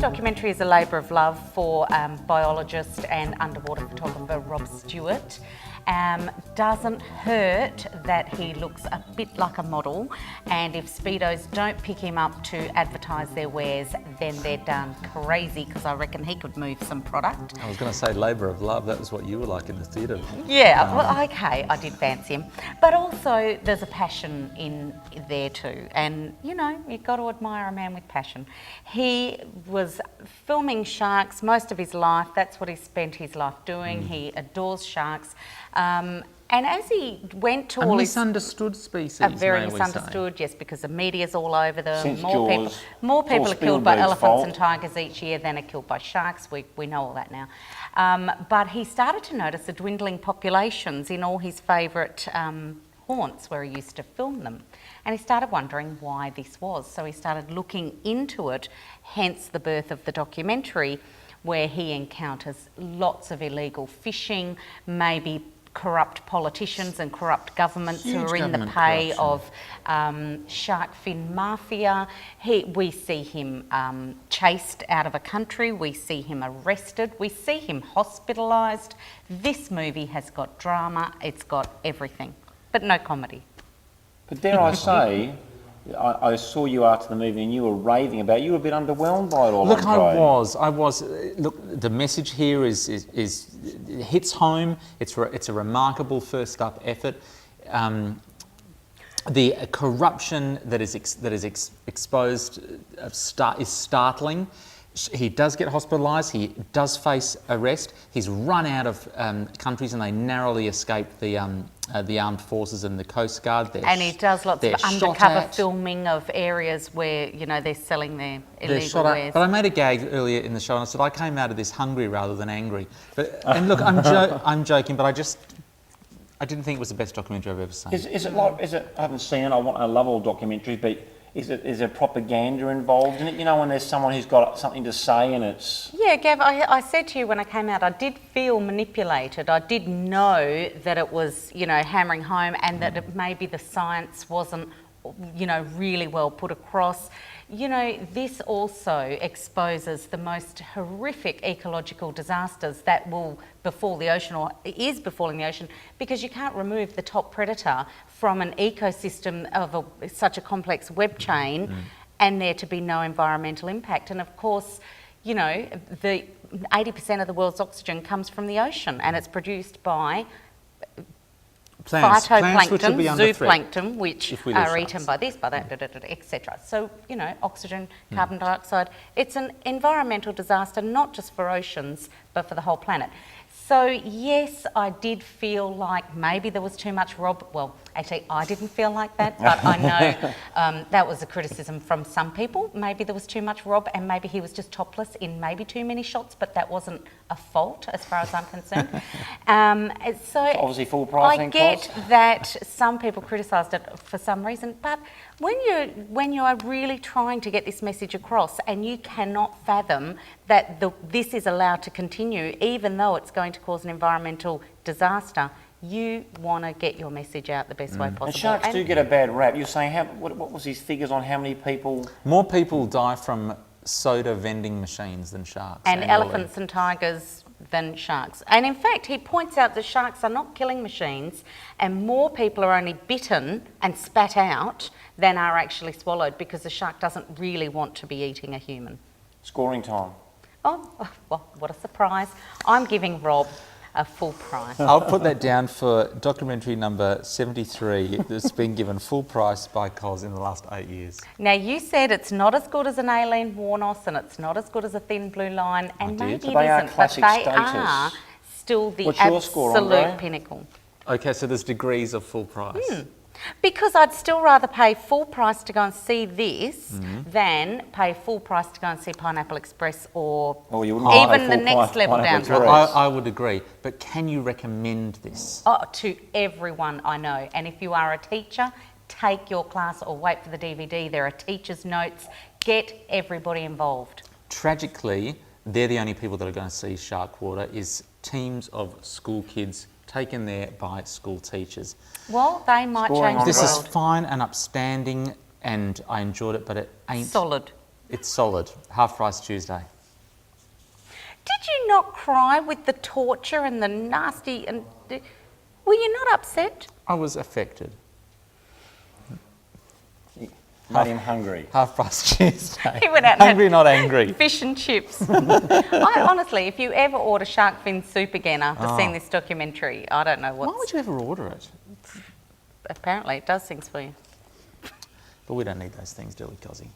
documentary is a labour of love for biologist and underwater photographer Rob Stewart. Doesn't hurt that he looks a bit like a model, and if Speedos don't pick him up to advertise their wares, then they're done crazy, because I reckon he could move some product. I was going to say labour of love, that was what you were like in the theatre. Yeah, well, okay, I did fancy him. But also there's a passion in there too, and you know, you've got to admire a man with passion. He was filming sharks most of his life. That's what he spent his life doing. He adores sharks. And as he went to all misunderstood species, a very misunderstood, yes, because the media's all over them. Since More people are killed by Spielberg's elephants fault. and tigers each year than are killed by sharks. We know all that now. But he started to notice the dwindling populations in all his favourite haunts where he used to film them. And he started wondering why this was. So he started looking into it, hence the birth of the documentary, where he encounters lots of illegal fishing, maybe corrupt politicians and corrupt governments who are in the pay of shark fin mafia. We see him chased out of a country, we see him arrested, we see him hospitalised. This movie has got drama, it's got everything, but no comedy. But dare I say, I saw you after the movie and you were raving about it. You were a bit underwhelmed by it all. Look, Andre. I was. Look, the message here is hits home. It's a remarkable first up effort. The corruption that is exposed is startling. He does get hospitalised. He does face arrest. He's run out of countries, and they narrowly escape the armed forces and the Coast Guard. And he does lots of undercover filming of areas where, you know, they're selling their illegal wares. But I made a gag earlier in the show, and I said I came out of this hungry rather than angry. And look, I'm joking, but I didn't think it was the best documentary I've ever seen. Is it? I haven't seen it. I love all documentaries, but is there propaganda involved in it? You know, when there's someone who's got something to say and it's... Yeah, Gav, I said to you when I came out, I did feel manipulated. I did know that it was, you know, hammering home, and that maybe the science wasn't, you know, really well put across. You know, this also exposes the most horrific ecological disasters that will befall the ocean, or is befalling the ocean, because you can't remove the top predator from an ecosystem of such a complex web chain and there to be no environmental impact. And of course, you know, the 80% of the world's oxygen comes from the ocean, and it's produced by phytoplankton, zooplankton, which are eaten by this, by that, etc. So, you know, oxygen, carbon dioxide, it's an environmental disaster, not just for oceans, but for the whole planet. So, yes, I did feel like maybe there was too much Rob. Well, actually, I didn't feel like that, but I know that was a criticism from some people. Maybe there was too much Rob, and maybe he was just topless in maybe too many shots, but that wasn't a fault as far as I'm concerned. So obviously full price. I get that some people criticised it for some reason, but when you are really trying to get this message across, and you cannot fathom that this is allowed to continue, even though it's going to cause an environmental disaster, you want to get your message out the best way possible. And sharks do get a bad rap. You're saying, what was his figures on how many people? More people die from soda vending machines than sharks. And elephants and tigers than sharks. And in fact, he points out that sharks are not killing machines, and more people are only bitten and spat out than are actually swallowed, because the shark doesn't really want to be eating a human. Scoring time. Oh, well, what a surprise. I'm giving Rob a full price. I'll put that down for documentary number 73 that's been given full price by Coz in the last 8 years. Now, you said it's not as good as an Alien Warnos, and it's not as good as a Thin Blue Line, and maybe it isn't, but they are still the absolute pinnacle. Okay, so there's degrees of full price. Because I'd still rather pay full price to go and see this than pay full price to go and see Pineapple Express or even the next level down. I would agree, but can you recommend this? Oh, to everyone I know. And if you are a teacher, take your class or wait for the DVD. There are teachers' notes. Get everybody involved. Tragically, they're the only people that are going to see Sharkwater, is teams of school kids taken there by school teachers. Well, they might change the world. This is fine and upstanding, and I enjoyed it, but it ain't... Solid. It's solid. Half price Tuesday. Did you not cry with the torture and the nasty and... Were you not upset? I was affected. Made him hungry. 1:30 Tuesday. He went out and Hungry, had not angry. fish and chips. I honestly, if you ever order shark fin soup again after seeing this documentary, I don't know Why what's... would you ever order it? Apparently it does things for you. But we don't need those things, do we, Cozzy?